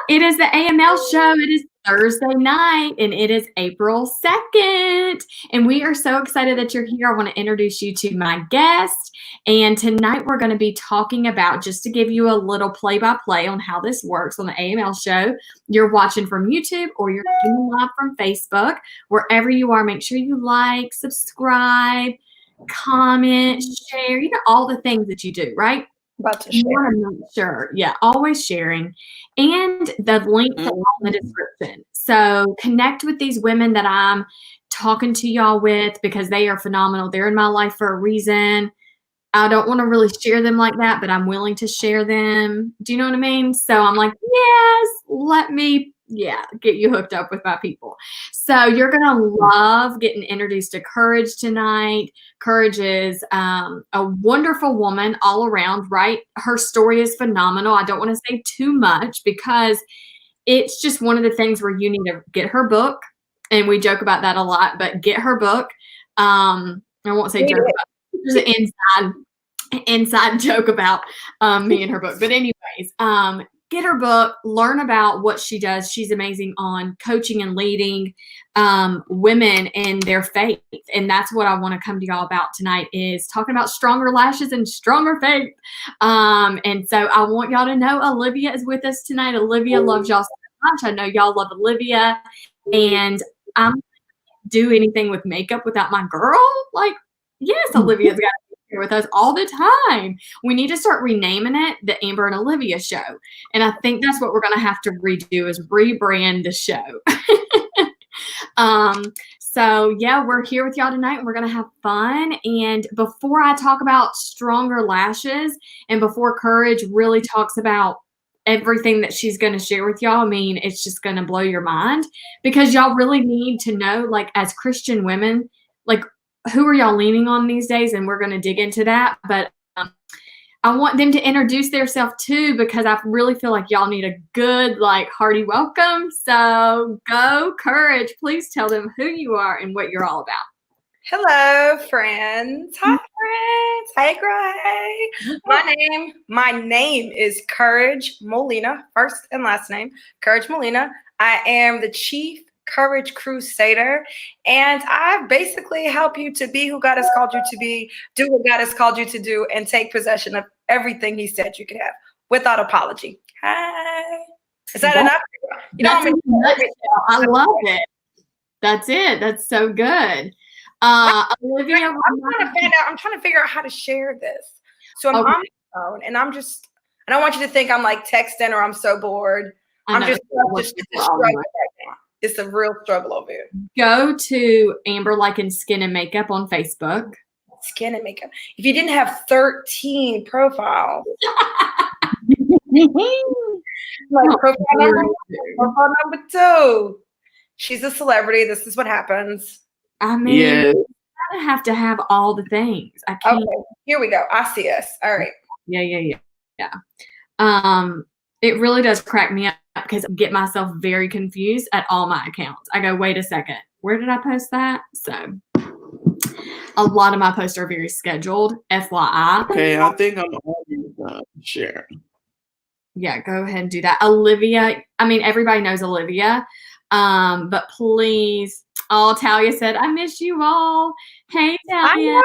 It is the AML show. It is Thursday night, and it is April 2nd. And we are so excited that you're here. I want to introduce you to my guest. And tonight we're going to be talking about, just to give you a little play-by-play on how this works on the AML show. You're watching from YouTube or you're watching live from Facebook. Wherever you are, make sure you like, subscribe, comment, share, all the things that you do, right? About to share. Sure. Yeah, always sharing. And the links are all in the description. So connect with these women that I'm talking to y'all with because they are phenomenal. They're in my life for a reason. I don't want to really share them like that, but I'm willing to share them. Do you know what I mean? So I'm like, yes, let me get you hooked up with my people. So you're going to love getting introduced to Courage tonight. Courage is a wonderful woman all around, right? Her story is phenomenal. I don't want to say too much because it's just one of the things where you need to get her book. And we joke about that a lot, but get her book. I won't say joke about it. There's an inside joke about me and her book. But anyways, get her book, learn about what she does. She's amazing on coaching and leading women in their faith. And that's what I want to come to y'all about tonight, is talking about stronger lashes and stronger faith. And so I want y'all to know Olivia is with us tonight. Olivia loves y'all so much. I know y'all love Olivia. And I'm not do anything with makeup without my girl. Like, yes, Olivia's got to be here with us all the time. We need to start renaming it the Amber and Olivia Show. And I think that's what we're going to have to redo, is rebrand the show. So yeah, we're here with y'all tonight and we're going to have fun. And before I talk about stronger lashes and before Courage really talks about everything that she's going to share with y'all, I mean, it's just going to blow your mind, because y'all really need to know, like, as Christian women, like, who are y'all leaning on these days? And we're going to dig into that. But I want them to introduce themselves too, because I really feel like y'all need a good, like, hearty welcome. So go, Courage. Please tell them who you are and what you're all about. Hello, friends. Hi, friends. Hey, girl. Hey. My name is Courage Molina, first and last name, Courage Molina. I am the Chief Courage Crusader, and I basically help you to be who God has called you to be, do what God has called you to do, and take possession of everything He said you could have without apology. Hi. Is that enough? I love it. That's it. That's so good. Olivia, I'm trying to figure out how to share this. So I'm on my phone, and I don't want you to think I'm like texting or I'm so bored. I'm just struggling right now. It's a real struggle over here. Go to Amber Like in Skin and Makeup on Facebook. Skin and Makeup. If you didn't have 13 profiles, like profile number 2. She's a celebrity. This is what happens. I mean, I have to have all the things. I can't. Okay, here we go. I see us. All right. Yeah. It really does crack me up because I get myself very confused at all my accounts. I go, wait a second, where did I post that? So a lot of my posts are very scheduled, FYI. Okay, I think I'm already sharing. Yeah, go ahead and do that. Olivia, I mean, everybody knows Olivia, but please. Oh, Talia said, I miss you all. Hey, Talia.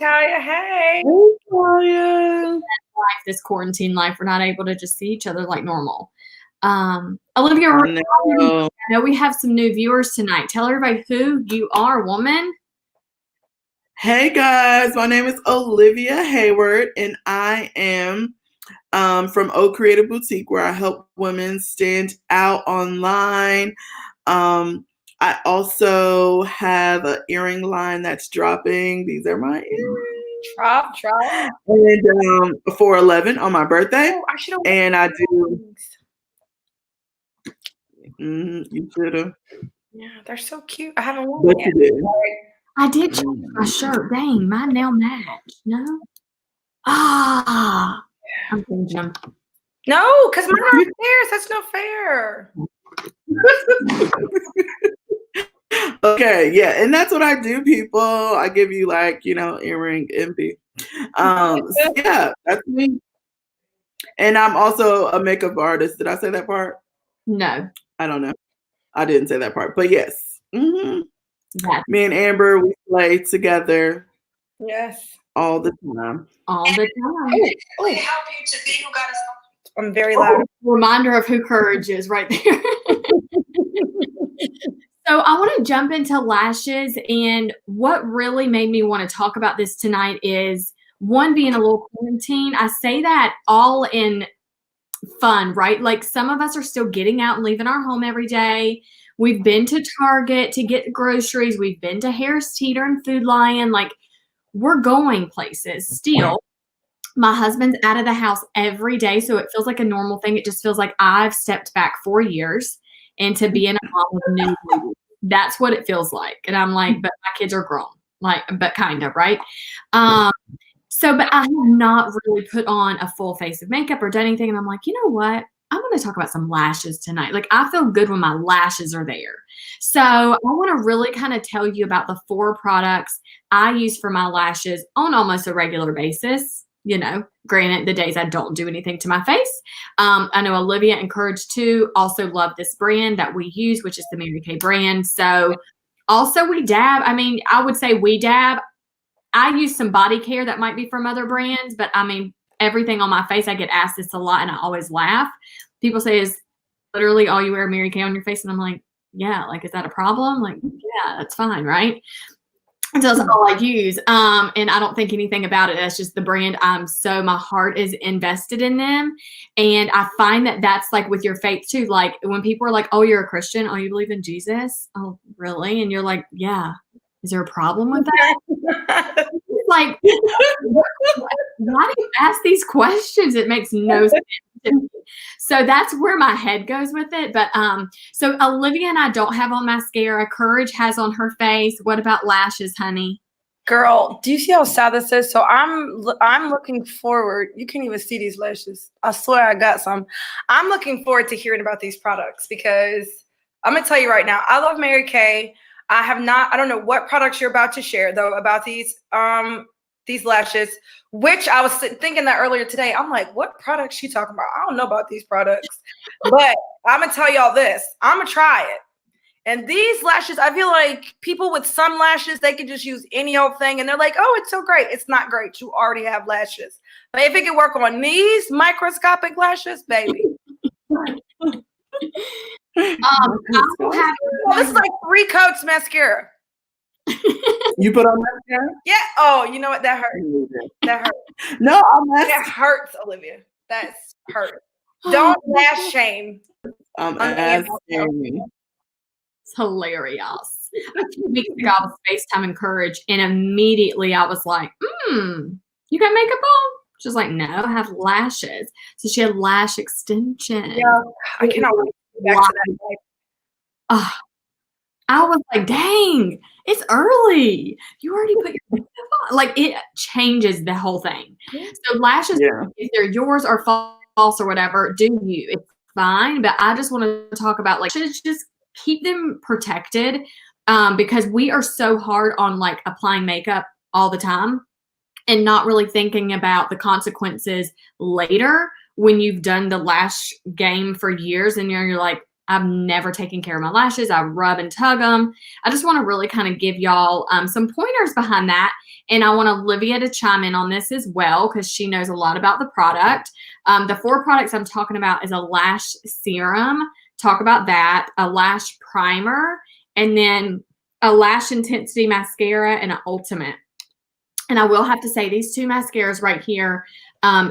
Talia, hey. Hey, Talia. This quarantine life, we're not able to just see each other like normal. Olivia, I know we have some new viewers tonight. Tell everybody who you are, woman. Hey, guys. My name is Olivia Heyward, and I am from O Creative Boutique, where I help women stand out online. I also have an earring line that's dropping. These are my earrings. Drop. And for 11 on my birthday. Oh, I should have. And I do. You should have. Yeah, they're so cute. I haven't worn them yet. I did change my shirt. Dang, mine now match. No. I'm changing them. No, because mine are upstairs. That's no fair. Okay, yeah, and that's what I do, people. I give you, like, earring envy. Yeah, that's me. And I'm also a makeup artist. Did I say that part? No. I don't know. I didn't say that part, but yes. Yeah. Me and Amber, we play together. Yes. All the time. All the time. Help you to be who God is. I'm very loud. Reminder of who Courage is right there. So I want to jump into lashes, and what really made me want to talk about this tonight is one, being a little quarantine. I say that all in fun, right? Like some of us are still getting out and leaving our home every day. We've been to Target to get groceries. We've been to Harris Teeter and Food Lion. Like we're going places still. My husband's out of the house every day, so it feels like a normal thing. It just feels like I've stepped back 4 years into being a mom with a new baby. That's what it feels like. And I'm like, but my kids are grown, like, but kind of, right? But I have not really put on a full face of makeup or done anything. And I'm like, you know what? I'm going to talk about some lashes tonight. Like I feel good when my lashes are there. So I want to really kind of tell you about the 4 products I use for my lashes on almost a regular basis. You know, granted, the days I don't do anything to my face. I know Olivia and Courage too also love this brand that we use, which is the Mary Kay brand. So also we dab. I mean, I would say we dab. I use some body care that might be from other brands, but I mean, everything on my face, I get asked this a lot and I always laugh. People say, is literally all you wear Mary Kay on your face? And I'm like, yeah, like, is that a problem? Like, yeah, that's fine, right? So that's all I use. And I don't think anything about it. That's just the brand. So my heart is invested in them. And I find that that's like with your faith too. Like when people are like, oh, you're a Christian. Oh, you believe in Jesus? Oh, really? And you're like, yeah. Is there a problem with that? Like, why do you ask these questions? It makes no sense to me. So that's where my head goes with it. But so Olivia and I don't have on mascara. Courage has on her face. What about lashes, honey? Girl, do you see how sad this is? So I'm looking forward. You can't even see these lashes. I swear I got some. I'm looking forward to hearing about these products because I'm gonna tell you right now, I love Mary Kay. I don't know what products you're about to share though about these lashes, which I was thinking that earlier today. I'm like, what products she talking about? I don't know about these products, but I'm gonna tell y'all this. I'm gonna try it. And these lashes, I feel like people with some lashes, they can just use any old thing and they're like, oh, it's so great. It's not great. You already have lashes. But if it can work on these microscopic lashes, baby. This is like 3 coats mascara. You put on mascara? Yeah. Oh, you know what? That hurt. That hurt. No, that hurts, Olivia. That's hurt. Don't lash shame. I'm asking. It's hilarious. A few weeks ago, I was FaceTiming Courage, and immediately I was like, you got makeup on? She's like, no, I have lashes. So she had lash extension. Yeah, I cannot wait to get back to that. I was like, dang, it's early. You already put your makeup on. Like, it changes the whole thing. So lashes, if they're yours or false or whatever, do you. It's fine. But I just want to talk about, like, just keep them protected because we are so hard on, like, applying makeup all the time and not really thinking about the consequences later when you've done the lash game for years and you're like, I've never taken care of my lashes. I rub and tug them. I just want to really kind of give y'all some pointers behind that. And I want Olivia to chime in on this as well because she knows a lot about the product. The 4 products I'm talking about is a lash serum. Talk about that. A lash primer. And then a lash intensity mascara and an ultimate. And I will have to say these 2 mascaras right here,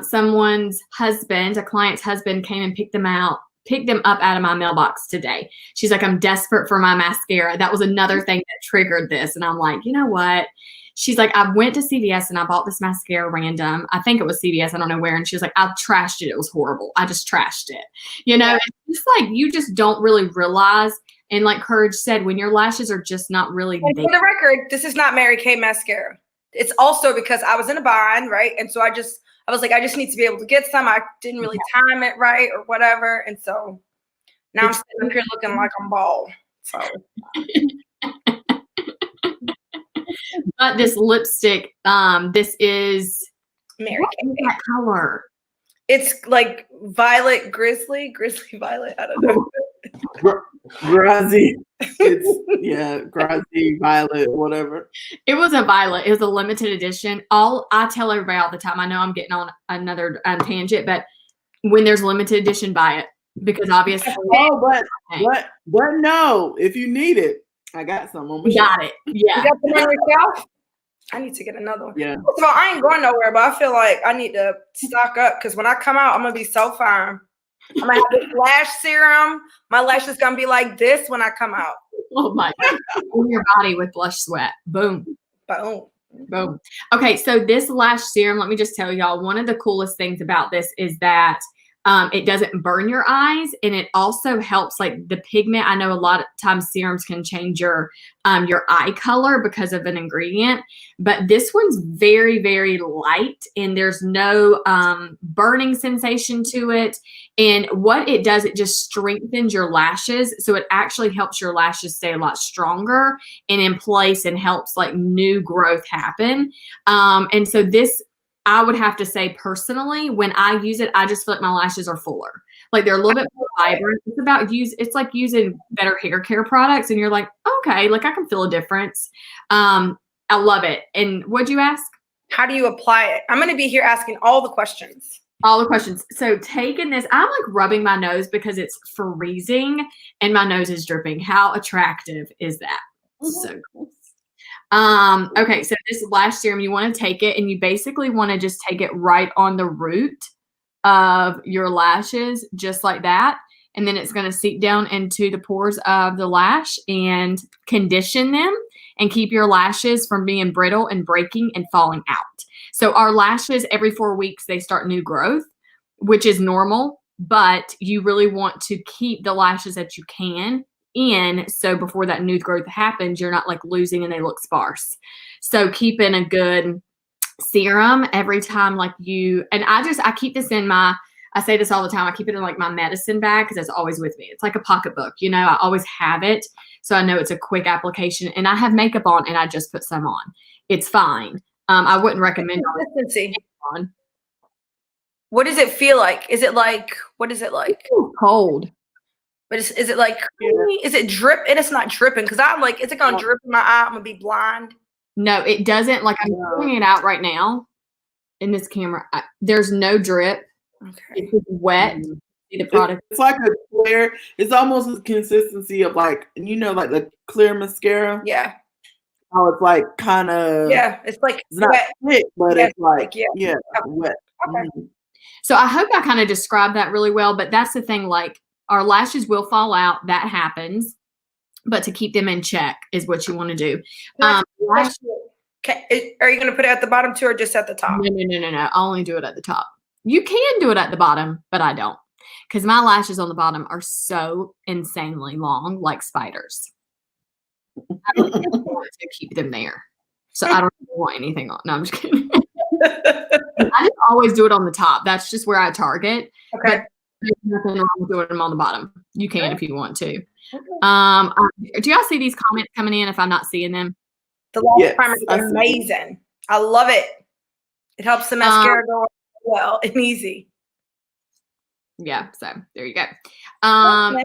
someone's husband, a client's husband came and picked them up out of my mailbox today. She's like, I'm desperate for my mascara. That was another thing that triggered this. And I'm like, you know what? She's like, I went to CVS and I bought this mascara random. I think it was CVS. I don't know where. And she was like, I trashed it. It was horrible. I just trashed it. You know, it's just like, you just don't really realize. And like Courage said, when your lashes are just not really there. For the record, this is not Mary Kay mascara. It's also because I was in a bind, right? And so I was like, I just need to be able to get some. I didn't really time it right or whatever. And so now I'm sitting up here looking like I'm bald. So. But this lipstick, this is Mary Kay. That color. It's like violet grizzly violet. I don't know. Grazi. It's grazi, violet, whatever. It was a violet. It was a limited edition. I tell everybody all the time. I know I'm getting on another tangent, but when there's limited edition, buy it because obviously. Oh, but no, if you need it, I got some on my You got it. Yeah. You got them on yourself? I need to get another one. Yeah. First of all, I ain't going nowhere, but I feel like I need to stock up because when I come out, I'm gonna be so fine. I'm gonna have this lash serum. My lash is gonna be like this when I come out. Oh my God. In your body with blush sweat. Boom. Boom. Boom. Okay, so this lash serum, let me just tell y'all, one of the coolest things about this is that it doesn't burn your eyes, and it also helps like the pigment. I know a lot of times serums can change your eye color because of an ingredient, but this one's very, very light, and there's no burning sensation to it. And what it does, it just strengthens your lashes, so it actually helps your lashes stay a lot stronger and in place, and helps like new growth happen. And so this, I would have to say personally, when I use it, I just feel like my lashes are fuller. Like they're a little bit more vibrant. It's like using better hair care products, and you're like, okay, like I can feel a difference. I love it. And what'd you ask? How do you apply it? I'm gonna be here asking all the questions. All the questions. So taking this, I'm like rubbing my nose because it's freezing and my nose is dripping. How attractive is that? So cool. Okay, so this lash serum, you want to take it, and you basically want to just take it right on the root of your lashes, just like that. And then it's going to seep down into the pores of the lash and condition them and keep your lashes from being brittle and breaking and falling out. So our lashes, every 4 weeks, they start new growth, which is normal, but you really want to keep the lashes that you can in, so before that new growth happens, you're not like losing and they look sparse. So keeping a good serum every time, like you, and I keep this in I say this all the time, I keep it in like my medicine bag because it's always with me. It's like a pocketbook, you know, I always have it. So I know it's a quick application, and I have makeup on and I just put some on. It's fine. I wouldn't recommend Consistency. on. What does it feel like? Is it like, what is it like? Ooh, cold. But is it like creamy? Is it drip? And it's not dripping because I'm like, is it gonna drip in my eye? I'm gonna be blind. No, it doesn't. Like I'm pulling it out right now in this camera. There's no drip. Okay. It's just wet. The product. It's like a clear. It's almost the consistency of like, you know, like the clear mascara. Yeah. Oh, it's like kind of. Yeah, it's like it's not wet. thick, but Yeah, it's like yeah. wet. Okay. Mhm. So I hope I kind of described that really well, but that's the thing. Like our lashes will fall out. That happens, but to keep them in check is what you want to do. Okay, are you going to put it at the bottom too, or just at the top? No. I only do it at the top. You can do it at the bottom, but I don't, because my lashes on the bottom are so insanely long, like spiders. I don't want to keep them there, so I don't want anything on. No, I'm just kidding. I just always do it on the top. That's just where I target. Okay. But there's nothing wrong with doing them on the bottom. You can if you want to. Do y'all see these comments coming in if I'm not seeing them? The lash primer is amazing. I love it. It helps the mascara go well and easy. Yeah, so there you go.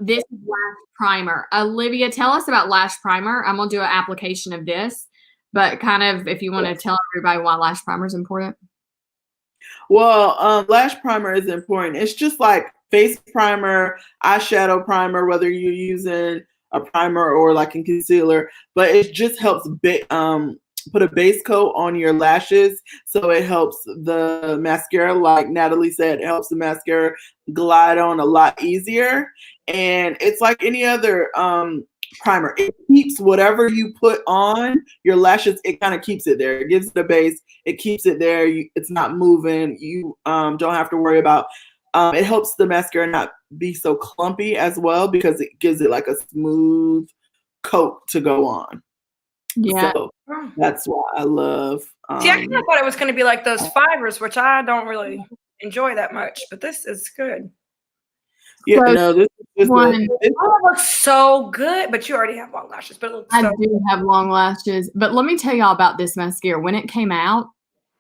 This is lash primer. Olivia, tell us about lash primer. I'm gonna do an application of this, but kind of if you want to tell everybody why lash primer is important. Well, lash primer is important. It's just like face primer, eyeshadow primer, whether you're using a primer or like a concealer, but it just helps put a base coat on your lashes, so it helps the mascara, like Natalie said, it helps the mascara glide on a lot easier. And it's like any other primer. It keeps whatever you put on your lashes, it kind of keeps it there. It gives it a base. It keeps it there. It's not moving. You don't have to worry about it helps the mascara not be so clumpy as well, because it gives it like a smooth coat to go on. Yeah. So that's why I love. See, I kind of thought it was going to be like those fibers, which I don't really enjoy that much, but this is good. Yeah, so no, this one. It looks so good, but you already have long lashes. But it looks I so do good. have long lashes, but let me tell y'all about this mascara. When it came out,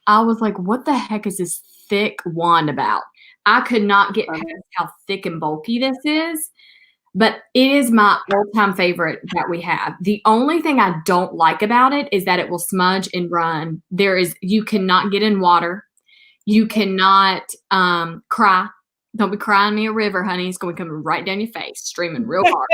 I was like, "What the heck is this thick wand about?" I could not get past how thick and bulky this is, but it is my all-time favorite that we have. The only thing I don't like about it is that it will smudge and run. You cannot get in water. You cannot cry. Don't be crying me a river, honey. It's going to come right down your face, streaming real hard.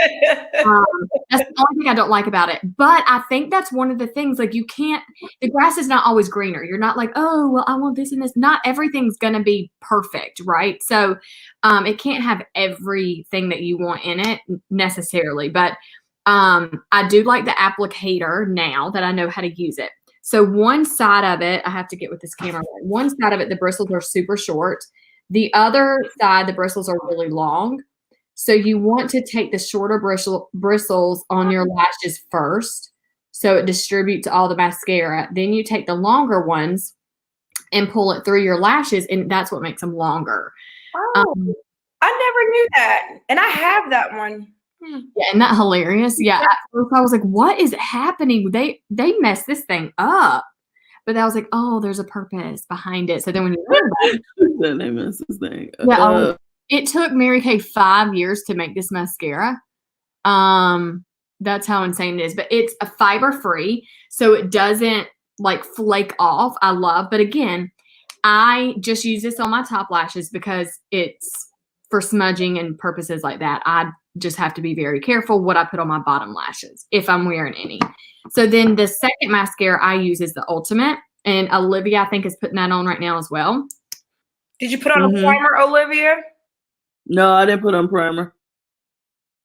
That's the only thing I don't like about it. But I think that's one of the things, like the grass is not always greener. You're not like, oh, well, I want this and this. Not everything's going to be perfect, right? So it can't have everything that you want in it necessarily. But I do like the applicator now that I know how to use it. So one side of it, I have to get with this camera. One side of it, the bristles are super short. The other side, the bristles are really long. So you want to take the shorter bristles on your lashes first, so it distributes all the mascara. Then you take the longer ones and pull it through your lashes, and that's what makes them longer. Oh, I never knew that, and I have that one. Yeah, isn't that hilarious? Yeah, at first I was like, what is happening? They messed this thing up. But I was like, oh, there's a purpose behind it. So then when you learn about it, then they messed this thing up. Yeah, it took Mary Kay 5 years to make this mascara. That's how insane it is. But it's a fiber-free, so it doesn't like flake off. I love, but again, I just use this on my top lashes because it's for smudging and purposes like that. I just have to be very careful what I put on my bottom lashes if I'm wearing any. So then the second mascara I use is the Ultimate, and Olivia, I think, is putting that on right now as well. Did you put on a primer, Olivia? No, I didn't put on primer.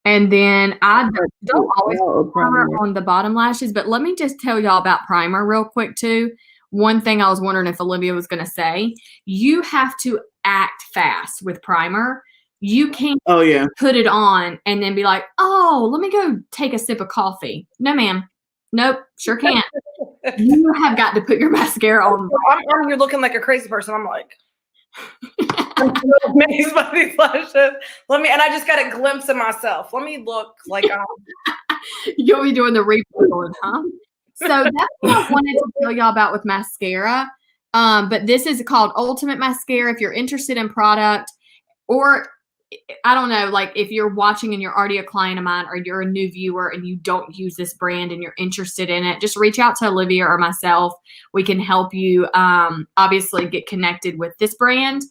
And then I don't always put primer on the bottom lashes, but let me just tell y'all about primer real quick too. One thing I was wondering if Olivia was going to say, you have to act fast with primer. You can't put it on and then be like, oh, let me go take a sip of coffee. No, ma'am. Nope, sure can't. You have got to put your mascara on. You're looking like a crazy person. I'm like, I'm so amazed by these lashes. And I just got a glimpse of myself. Let me look like you'll be doing the replay, huh? So that's what I wanted to tell y'all about with mascara. But this is called Ultimate Mascara. If you're interested in product, or I don't know, like if you're watching and you're already a client of mine, or you're a new viewer and you don't use this brand and you're interested in it, just reach out to Olivia or myself. We can help you obviously get connected with this brand.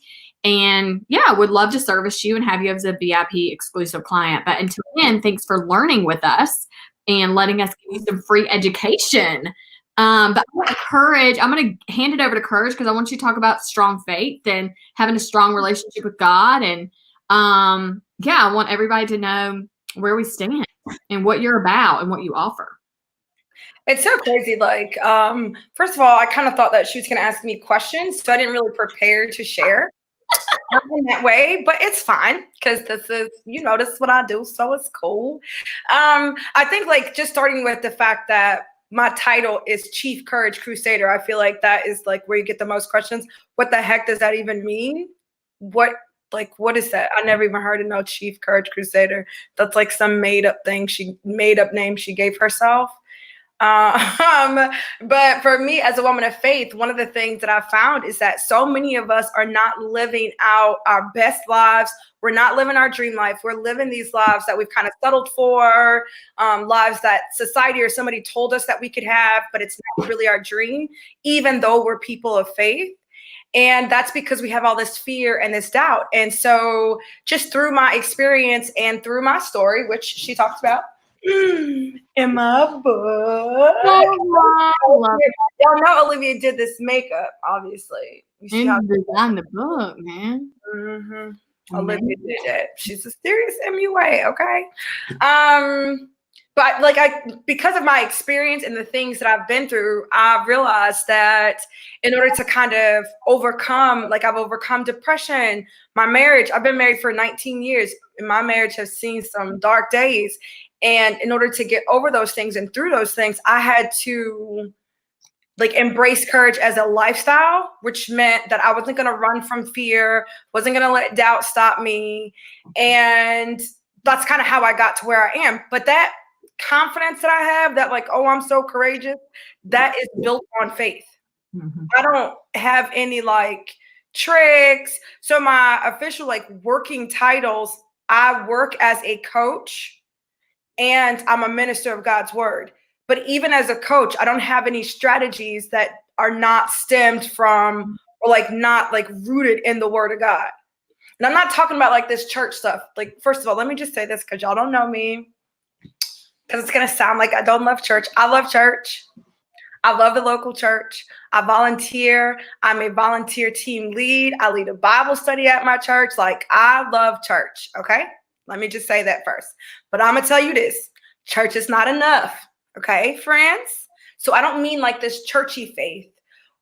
And yeah, would love to service you and have you as a VIP exclusive client. But until then, thanks for learning with us and letting us give you some free education. But I'm going to hand it over to Courage because I want you to talk about strong faith and having a strong relationship with God. And I want everybody to know where we stand and what you're about and what you offer. It's so crazy. Like, first of all, I kind of thought that she was going to ask me questions, so I didn't really prepare to share in that way, but it's fine because this is, this is what I do, so it's cool. I think like just starting with the fact that my title is Chief Courage Crusader, I feel like that is like where you get the most questions. What the heck does that even mean? What is that? I never even heard of no Chief Courage Crusader. That's like some made up name she gave herself. But for me as a woman of faith, one of the things that I found is that so many of us are not living out our best lives. We're not living our dream life. We're living these lives that we've kind of settled for, lives that society or somebody told us that we could have, but it's not really our dream, even though we're people of faith. And that's because we have all this fear and this doubt. And so just through my experience and through my story, which she talks about in my book. Y'all know Olivia did this makeup, obviously. You designed the book, man. Olivia did it. She's a serious MUA, okay? But because of my experience and the things that I've been through, I've realized that in order to kind of overcome, I've overcome depression, my marriage, I've been married for 19 years, and my marriage has seen some dark days. And in order to get over those things and through those things, I had to embrace courage as a lifestyle, which meant that I wasn't going to run from fear, wasn't going to let doubt stop me. And that's kind of how I got to where I am. But that confidence that I have, that I'm so courageous, that is built on faith. I don't have any tricks. So my official like working titles, I work as a coach and I'm a minister of God's word. But even as a coach, I don't have any strategies that are not stemmed from or like not like rooted in the word of God. And I'm not talking about like this church stuff. Like, first of all, let me just say this because y'all don't know me. Because it's going to sound like I don't love church. I love church. I love the local church. I volunteer. I'm a volunteer team lead. I lead a Bible study at my church. Like, I love church. Okay. Let me just say that first. But I'm going to tell you this. Church is not enough. Okay, friends? So I don't mean like this churchy faith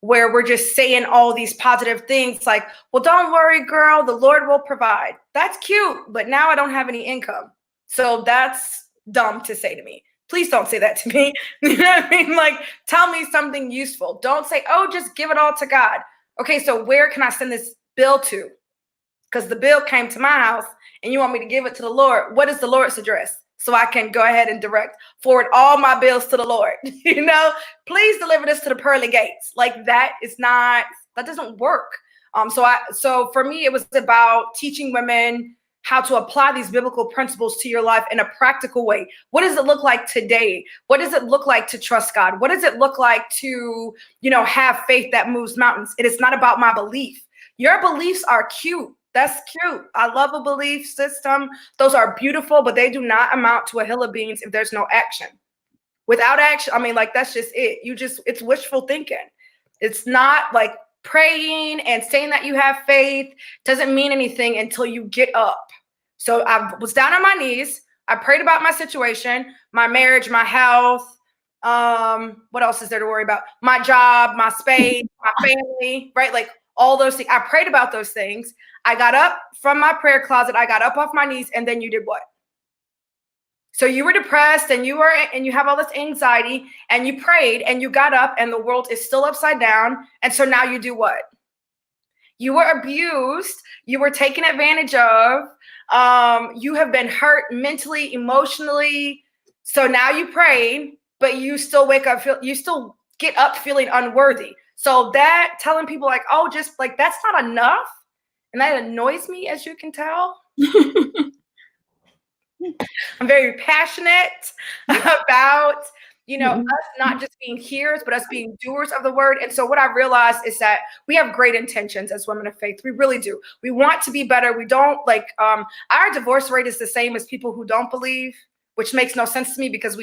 where we're just saying all these positive things like, well, don't worry, girl, the Lord will provide. That's cute, but now I don't have any income. So that's dumb to say to me. Please don't say that to me. You know what I mean? Like, tell me something useful. Don't say, oh, just give it all to God. Okay, so where can I send this bill to? Because the bill came to my house and you want me to give it to the Lord. What is the Lord's address? So I can go ahead and forward all my bills to the Lord. You know, please deliver this to the pearly gates. Like that doesn't work. So for me, it was about teaching women how to apply these biblical principles to your life in a practical way. What does it look like today? What does it look like to trust God? What does it look like to, have faith that moves mountains? It is not about my belief. Your beliefs are cute. That's cute. I love a belief system. Those are beautiful, but they do not amount to a hill of beans if there's no action. Without action, I mean, like, that's just it. It's wishful thinking. It's not like praying and saying that you have faith doesn't mean anything until you get up. So I was down on my knees. I prayed about my situation, my marriage, my health. What else is there to worry about? My job, my space, my family, right? Like all those things. I prayed about those things. I got up from my prayer closet. I got up off my knees. And then you did what? So you were depressed and you have all this anxiety and you prayed and you got up and the world is still upside down. And so now you do what? You were abused. You were taken advantage of. You have been hurt mentally, emotionally. So now you pray, but you still you still get up feeling unworthy. So that telling people like, oh, just like, that's not enough. And that annoys me, as you can tell. I'm very passionate about, us not just being hearers, but us being doers of the word. And so what I realized is that we have great intentions as women of faith. We really do. We want to be better. We don't our divorce rate is the same as people who don't believe, which makes no sense to me because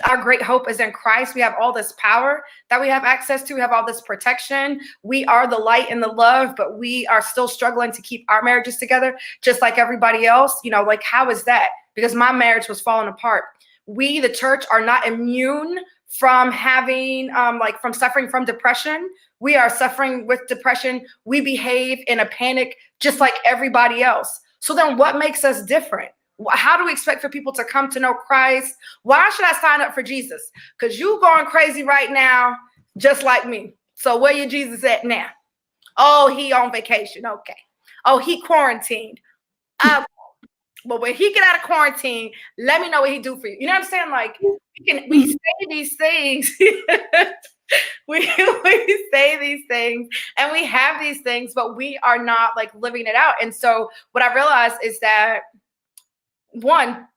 our great hope is in Christ. We have all this power that we have access to. We have all this protection. We are the light and the love, but we are still struggling to keep our marriages together, just like everybody else. How is that? Because my marriage was falling apart. We, the church, are not immune from having, from suffering from depression. We are suffering with depression. We behave in a panic just like everybody else. So then what makes us different? How do we expect for people to come to know Christ? Why should I sign up for Jesus? Because you going crazy right now, just like me. So where your Jesus at now? Oh, he on vacation. Okay. Oh, he quarantined. But when he get out of quarantine, let me know what he do for you. You know what I'm saying? Like we say these things. we say these things and we have these things, but we are not like living it out. And so what I realized is that one,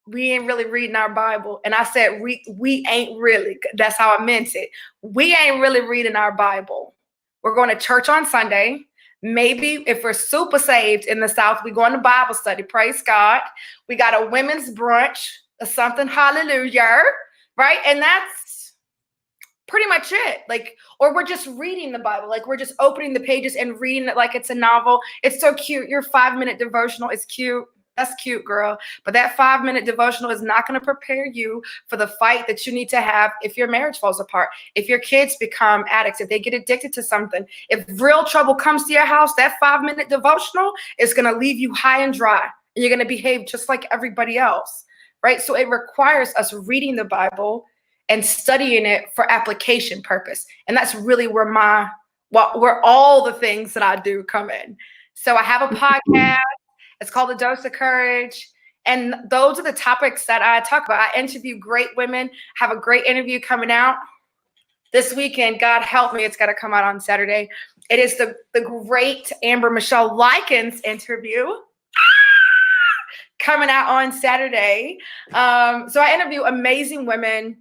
we ain't really reading our Bible. And I said, we ain't really, that's how I meant it. We ain't really reading our Bible. We're going to church on Sunday. Maybe if we're super saved in the South, we go on to Bible study. Praise God. We got a women's brunch or something. Hallelujah. Right. And that's pretty much it. Or we're just reading the Bible. We're just opening the pages and reading it like it's a novel. It's so cute. Your 5-minute devotional is cute. That's cute, girl. But that 5-minute devotional is not going to prepare you for the fight that you need to have if your marriage falls apart, if your kids become addicts, if they get addicted to something. If real trouble comes to your house, that 5-minute devotional is going to leave you high and dry. And you're going to behave just like everybody else, right? So it requires us reading the Bible and studying it for application purpose. And that's really where all the things that I do come in. So I have a podcast. It's called The Dose of Courage. And those are the topics that I talk about. I interview great women, have a great interview coming out this weekend. God help me, it's got to come out on Saturday. It is the great Amber Michelle Likens interview coming out on Saturday. So I interview amazing women,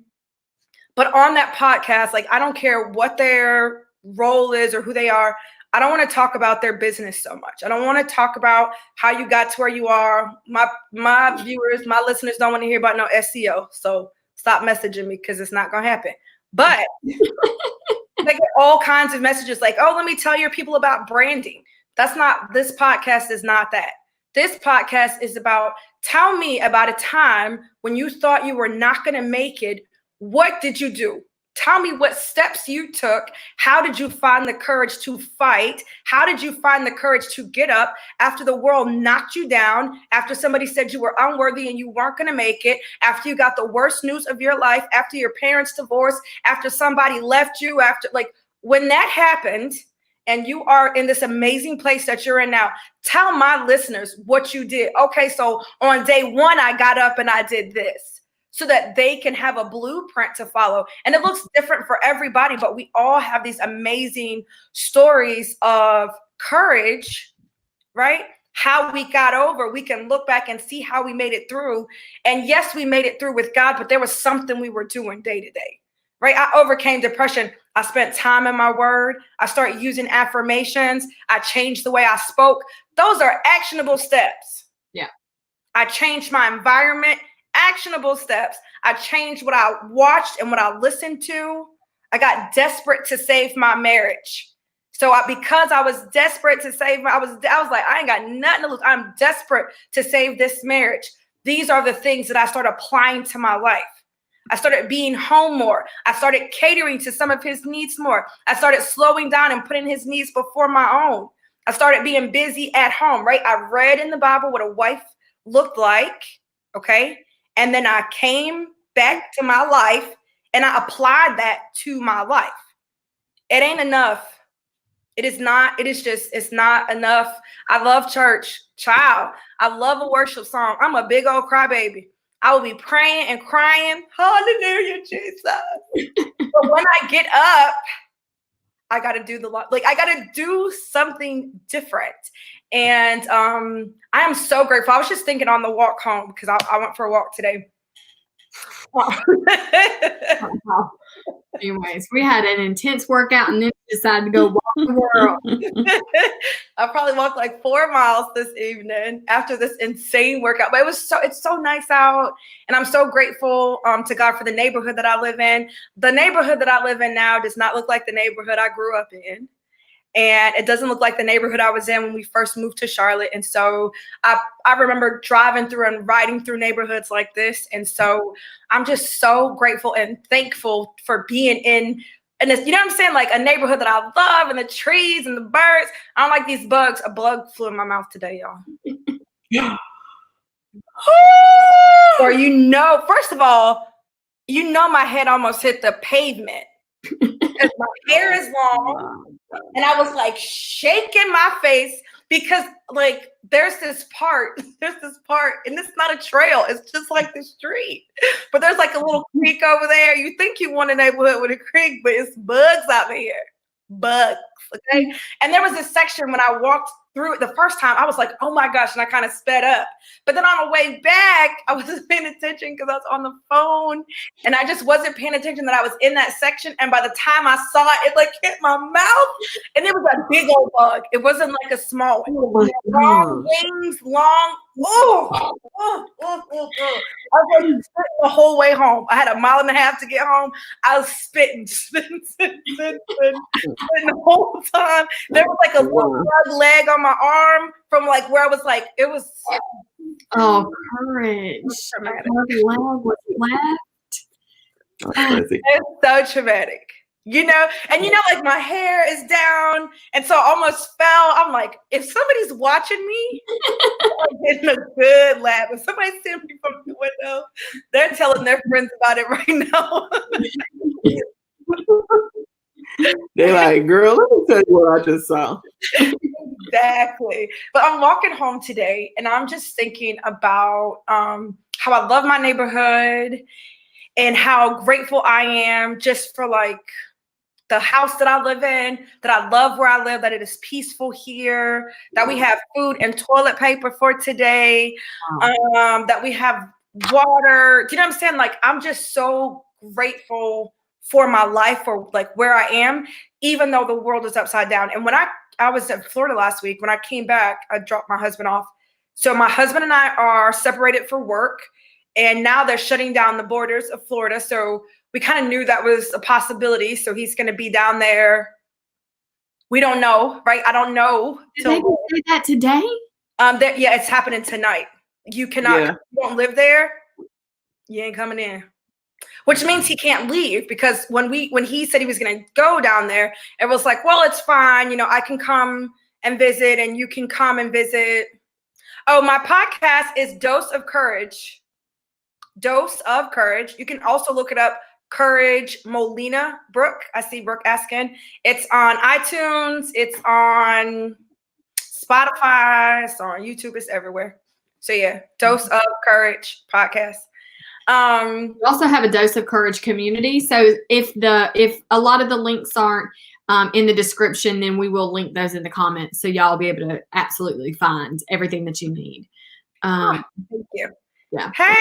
but on that podcast, like, I don't care what their role is or who they are. I don't want to talk about their business so much. I don't want to talk about how you got to where you are. My viewers, my listeners don't want to hear about no SEO. So stop messaging me, because it's not going to happen. But they get all kinds of messages like, oh, let me tell your people about branding. This podcast is not that. This podcast is about, tell me about a time when you thought you were not going to make it. What did you do? Tell me what steps you took. How did you find the courage to fight? How did you find the courage to get up after the world knocked you down, after somebody said you were unworthy and you weren't going to make it, after you got the worst news of your life, after your parents divorced, after somebody left you, after, like, when that happened and you are in this amazing place that you're in now, tell my listeners what you did. Okay, so on day one, I got up and I did this, so that they can have a blueprint to follow. And it looks different for everybody, but we all have these amazing stories of courage, right? How we got over. We can look back and see how we made it through. And yes, we made it through with God, but there was something we were doing day to day, right? I overcame depression. I spent time in my word. I started using affirmations. I changed the way I spoke. Those are actionable steps. Yeah. I changed my environment. Actionable steps. I changed what I watched and what I listened to. I got desperate to save my marriage. So because I was desperate to save, I was like, I ain't got nothing to lose. I'm desperate to save this marriage. These are the things that I started applying to my life. I started being home more. I started catering to some of his needs more. I started slowing down and putting his needs before my own. I started being busy at home, right? I read in the Bible what a wife looked like, okay? And then I came back to my life and I applied that to my life. It ain't enough. It is not. It's not enough. I love church, child. I love a worship song. I'm a big old crybaby. I will be praying and crying. Hallelujah, Jesus. But when I get up, I got to do I got to do something different. And I am so grateful. I was just thinking on the walk home, because I went for a walk today. Anyways, we had an intense workout and then decided to go walk the world. I probably walked like 4 miles this evening after this insane workout. But it's so nice out. And I'm so grateful to God for the neighborhood that I live in. The neighborhood that I live in now does not look like the neighborhood I grew up in. And it doesn't look like the neighborhood I was in when we first moved to Charlotte. And so I remember driving through and riding through neighborhoods like this. And so I'm just so grateful and thankful for being in this, you know what I'm saying? Like a neighborhood that I love, and the trees and the birds. I don't like these bugs. A bug flew in my mouth today, y'all. Or, first of all, my head almost hit the pavement. Because my hair is long, and I was like shaking my face because, like, there's this part, and it's not a trail, it's just like the street. But there's like a little creek over there. You think you want a neighborhood with a creek, but it's bugs out here. Bugs. Okay. And there was this section when I walked through it the first time, I was like, oh my gosh, and I kind of sped up. But then on the way back, I wasn't paying attention because I was on the phone, and I just wasn't paying attention that I was in that section. And by the time I saw it, it like hit my mouth, and it was a big old bug. It wasn't like a small one. Long wings, long. I was like spitting the whole way home. I had 1.5 miles to get home. I was spitting the whole time. There was like a little bug leg on my arm from like where I was like, it was. Oh, courage. Leg was left. It's so traumatic. And like my hair is down, and so I almost fell. I'm like, if somebody's watching me, I'm getting a good laugh. If somebody's seeing me from the window, they're telling their friends about it right now. They're like, girl, let me tell you what I just saw. Exactly. But I'm walking home today, and I'm just thinking about how I love my neighborhood and how grateful I am just for like the house that I live in, that I love where I live, that it is peaceful here, that we have food and toilet paper for today, that we have water. Do you know what I'm saying? Like, I'm just so grateful for my life, for like where I am, even though the world is upside down. And when I was in Florida last week, when I came back, I dropped my husband off. So my husband and I are separated for work, and now they're shutting down the borders of Florida. So we kind of knew that was a possibility. So he's going to be down there. We don't know, right? I don't know. Did they say that today? Yeah, it's happening tonight. You cannot, if you don't live there, you ain't coming in. Which means he can't leave, because when he said he was going to go down there, it was like, well, it's fine. You know, I can come and visit, and you can come and visit. Oh, my podcast is Dose of Courage. Dose of Courage. You can also look it up. Courage Molina. Brooke, I see Brooke asking. It's on iTunes. It's on Spotify. It's on YouTube. It's everywhere. So yeah, Dose of Courage podcast. We also have a Dose of Courage community. So if a lot of the links aren't in the description, then we will link those in the comments, so y'all will be able to absolutely find everything that you need. Thank you. Yeah. Hey,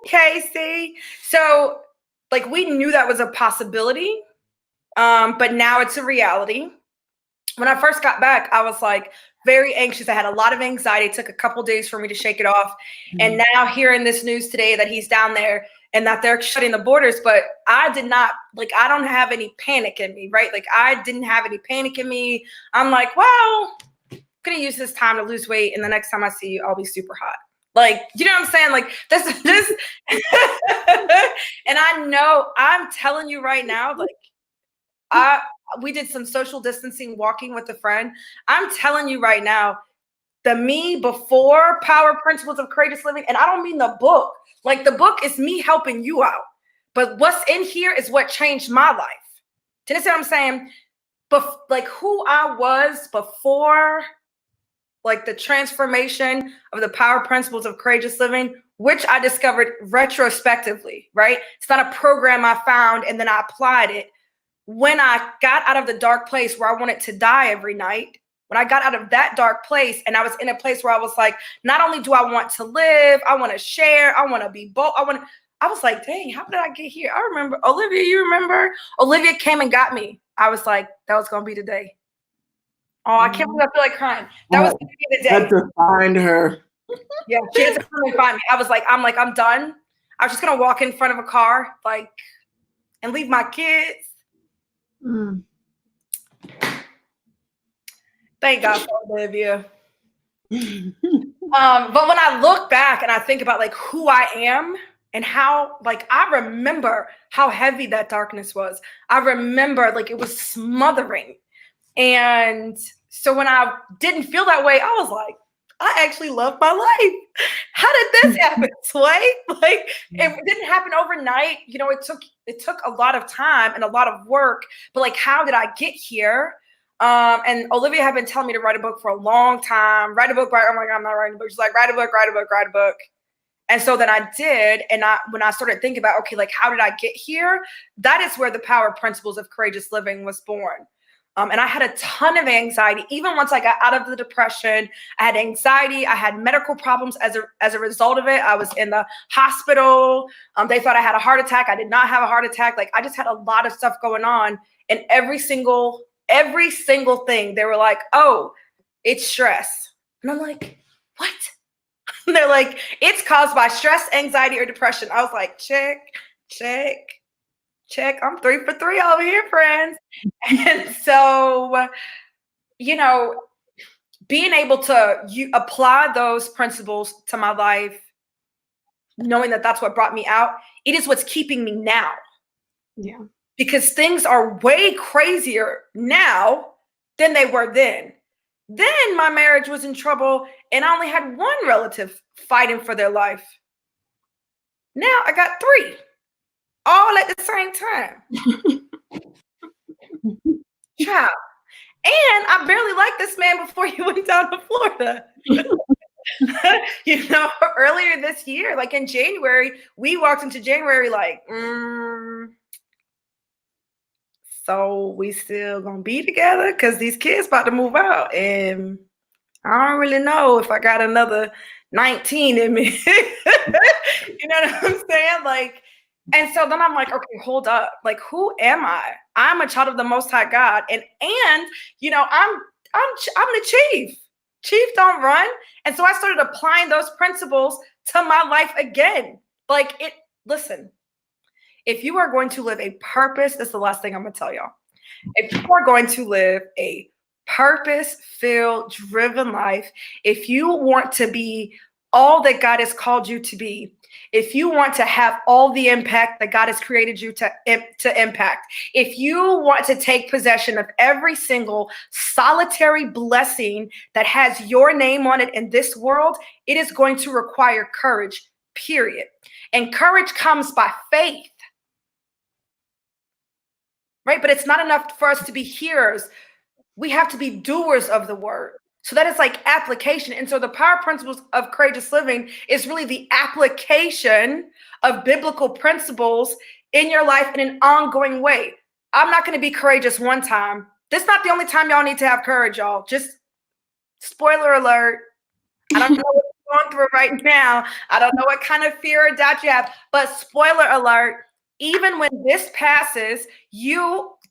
Casey. So like, we knew that was a possibility, but now it's a reality. When I first got back, I was like very anxious. I had a lot of anxiety. It took a couple days for me to shake it off. And now hearing this news today that he's down there and that they're shutting the borders, but I did not, like, I don't have any panic in me, right? Like, I didn't have any panic in me. I'm like, well, I'm going to use this time to lose weight, and the next time I see you, I'll be super hot. Like, you know what I'm saying? Like, this, and I know, I'm telling you right now, like, we did some social distancing walking with a friend. I'm telling you right now, the me before Power Principles of Courageous Living, and I don't mean the book. Like, the book is me helping you out. But what's in here is what changed my life. Do you understand what I'm saying? But like, who I was before, like, the transformation of the Power Principles of Courageous Living, which I discovered retrospectively, right? It's not a program I found and then I applied it. When I got out of the dark place where I wanted to die every night, when I got out of that dark place and I was in a place where I was like, not only do I want to live, I want to share, I want to be bold. I was like, dang, how did I get here? I remember, Olivia, you remember? Olivia came and got me. I was like, that was going to be the day. Oh, I can't believe I feel like crying. That was going to be the day. Had to find her. Yeah, she had to come and find me. I'm done. I was just going to walk in front of a car, like, and leave my kids. Thank God for Olivia. But when I look back and I think about like who I am and how, like, I remember how heavy that darkness was. I remember, like, it was smothering. And so when I didn't feel that way, I was like, I actually love my life. How did this happen, Sway? Like, it didn't happen overnight. You know, it took a lot of time and a lot of work, but like, how did I get here? And Olivia had been telling me to write a book for a long time. Write a book, right? I'm like, I'm not writing a book. She's like, write a book, write a book, write a book. And so then I did. And when I started thinking about, okay, like, how did I get here? That is where the Power Principles of Courageous Living was born. And I had a ton of anxiety. Even once I got out of the depression, I had anxiety. I had medical problems as a result of it. I was in the hospital. They thought I had a heart attack. I did not have a heart attack. Like, I just had a lot of stuff going on. And every single thing, they were like, oh, it's stress. And I'm like, what? And they're like, it's caused by stress, anxiety, or depression. I was like, check. I'm 3 for 3 over here, friends. And so, you know, being able to apply those principles to my life, knowing that that's what brought me out, it is what's keeping me now. Yeah. Because things are way crazier now than they were then. Then my marriage was in trouble and I only had one relative fighting for their life. Now I got 3. All at the same time. Child. And I barely liked this man before he went down to Florida. You know, earlier this year, like in January, we walked into January like, So we still gonna be together because these kids about to move out, and I don't really know if I got another 19 in me. You know what I'm saying? Like, and so then I'm like, okay, hold up. Like, who am I? I'm a child of the Most High God, and you know, I'm the chief. Chief don't run. And so I started applying those principles to my life again. Like it. Listen, if you are going to live a purpose, that's the last thing I'm gonna tell y'all. If you are going to live a purpose-filled, driven life, if you want to be all that God has called you to be, if you want to have all the impact that God has created you to impact, if you want to take possession of every single solitary blessing that has your name on it in this world, it is going to require courage, period. And courage comes by faith. Right? But it's not enough for us to be hearers. We have to be doers of the word. So that is like application. And so the power principles of courageous living is really the application of biblical principles in your life in an ongoing way. I'm not going to be courageous one time. This is not the only time y'all need to have courage, y'all. Just spoiler alert. I don't know what you're going through right now. I don't know what kind of fear or doubt you have, but spoiler alert. Even when this passes,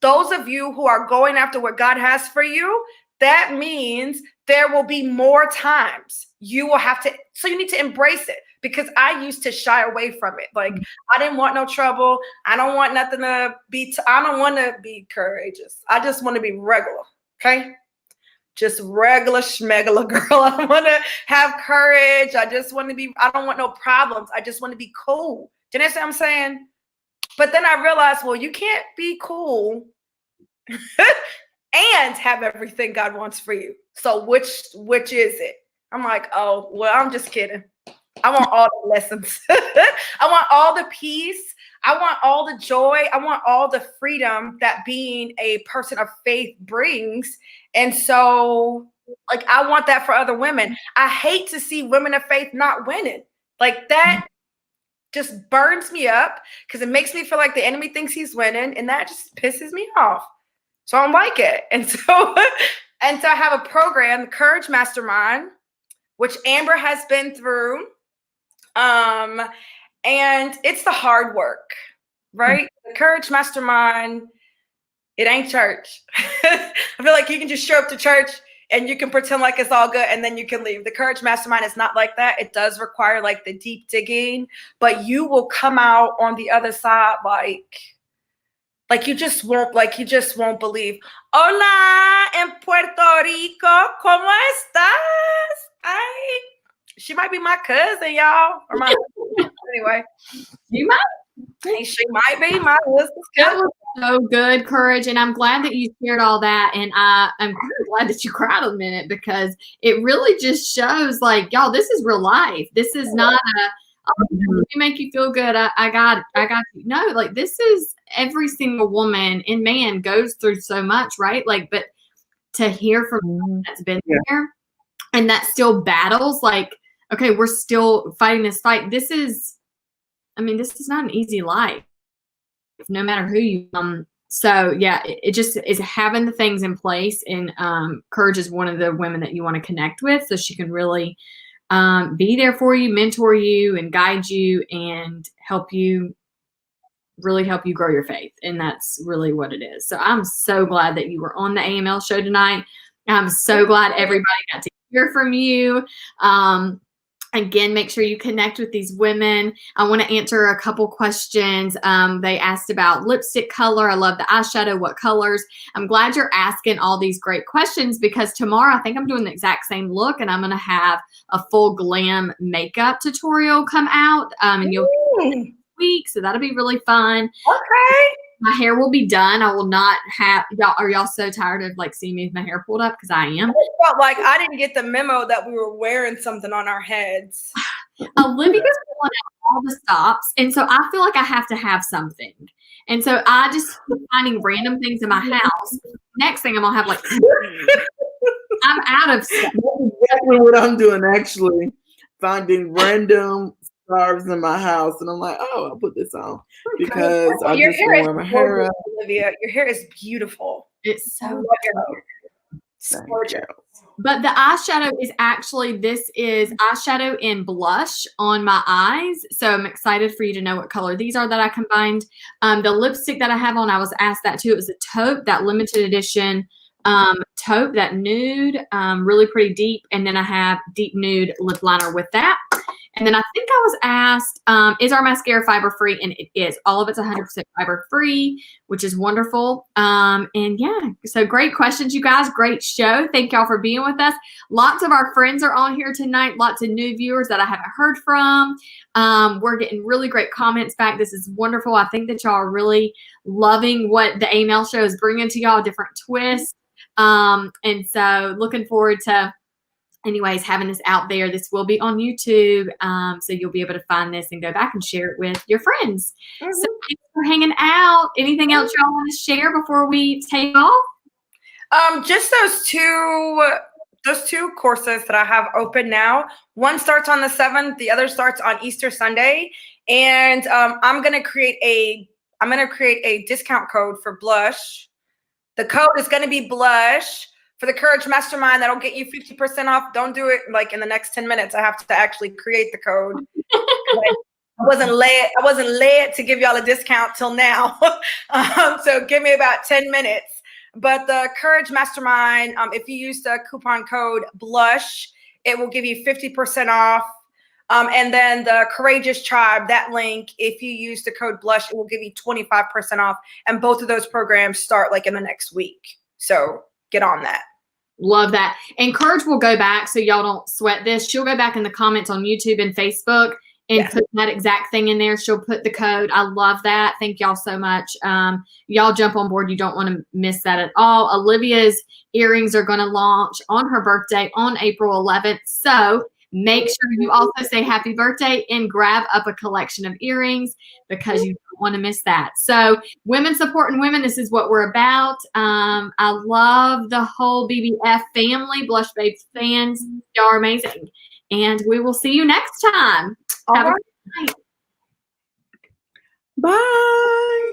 those of you who are going after what God has for you, that means there will be more times you will have to, so you need to embrace it, because I used to shy away from it. Like, I didn't want no trouble. I don't want nothing to be, I don't want to be courageous. I just want to be regular. Okay. Just regular schmegula girl. I want to have courage. I just want to be, I don't want no problems. I just want to be cool. Do you understand what I'm saying? But then I realized, well, you can't be cool and have everything God wants for you. So which is it? I'm like, oh, well, I'm just kidding. I want all the lessons. I want all the peace. I want all the joy. I want all the freedom that being a person of faith brings. And so, like, I want that for other women. I hate to see women of faith not winning. Like, that just burns me up, because it makes me feel like the enemy thinks he's winning, and that just pisses me off. So I don't like it. And so I have a program, the Courage Mastermind, which Amber has been through. And it's the hard work, right? The Courage Mastermind, it ain't church. I feel like you can just show up to church and you can pretend like it's all good, and then you can leave. The Courage Mastermind is not like that. It does require like the deep digging, but you will come out on the other side like you just won't believe. Hola, en Puerto Rico, ¿cómo estás? She might be my cousin, y'all. Or my anyway. You might. She might be my cousin. That was so good, Courage. And I'm glad that you shared all that. And I'm kind of glad that you cried a minute, because it really just shows, like, y'all, this is real life. This is not let me make you feel good. I got you. No, like, this is every single woman and man goes through so much, right? Like, but to hear from someone that's been there and that still battles, like, okay, we're still fighting this fight. This is not an easy life, no matter who you so yeah, it just is having the things in place. And Courage is one of the women that you want to connect with, so she can really be there for you, mentor you, and guide you, and help you grow your faith. And that's really what it is. So I'm so glad that you were on the AML show tonight. I'm so glad everybody got to hear from you. Again, make sure you connect with these women. I want to answer a couple questions. They asked about lipstick color. I love the eyeshadow. What colors? I'm glad you're asking all these great questions, because tomorrow I think I'm doing the exact same look, and I'm going to have a full glam makeup tutorial come out. And you'll get it next week, so that'll be really fun. Okay. My hair will be done. I will not have y'all. Are y'all so tired of like seeing me with my hair pulled up? Because I am. It felt like I didn't get the memo that we were wearing something on our heads. Olivia's pulling out all the stops, and so I feel like I have to have something. And so I just keep finding random things in my house. Next thing I'm gonna have, like, I'm out of stuff. That's exactly what I'm doing, actually. Finding random scarves in my house, and I'm like, oh, I'll put this on because I Your just hair been is wearing my hair gorgeous, up. Olivia. Your hair is beautiful. It's I so love your hair. It's Thank gorgeous. you. But the eyeshadow is actually, this is eyeshadow in blush on my eyes. So I'm excited for you to know what color these are that I combined. The lipstick that I have on, I was asked that too. It was a taupe, that limited edition taupe, that nude, really pretty deep. And then I have deep nude lip liner with that. And then I think I was asked, is our mascara fiber free? And it is. All of it's 100% fiber free, which is wonderful. And yeah, so great questions, you guys. Great show. Thank y'all for being with us. Lots of our friends are on here tonight. Lots of new viewers that I haven't heard from. We're getting really great comments back. This is wonderful. I think that y'all are really loving what the Aml Show is bringing to y'all, different twists. And so looking forward to, anyways, having this out there. This will be on YouTube, so you'll be able to find this and go back and share it with your friends. So thanks for hanging out. Anything else y'all want to share before we take off? Just those two courses that I have open now. One starts on the 7th, the other starts on Easter Sunday, and I'm gonna create a discount code for blush. The code is gonna be blush. For the Courage Mastermind, that'll get you 50% off. Don't do it like in the next 10 minutes. I have to actually create the code. I wasn't led to give y'all a discount till now. So give me about 10 minutes. But the Courage Mastermind, if you use the coupon code BLUSH, it will give you 50% off. And then the Courageous Tribe, that link, if you use the code BLUSH, it will give you 25% off. And both of those programs start like in the next week. So get on that. Love that. And Courage will go back, so y'all don't sweat this. She'll go back in the comments on YouTube and Facebook and put that exact thing in there. She'll put the code. I love that. Thank y'all so much. Y'all jump on board. You don't want to miss that at all. Olivia's earrings are going to launch on her birthday on April 11th. So make sure you also say happy birthday and grab up a collection of earrings because you don't want to miss that. So women supporting women, this is what we're about. I love the whole BBF family, Blush Babes fans. Y'all are amazing. And we will see you next time. Have a good night. Bye.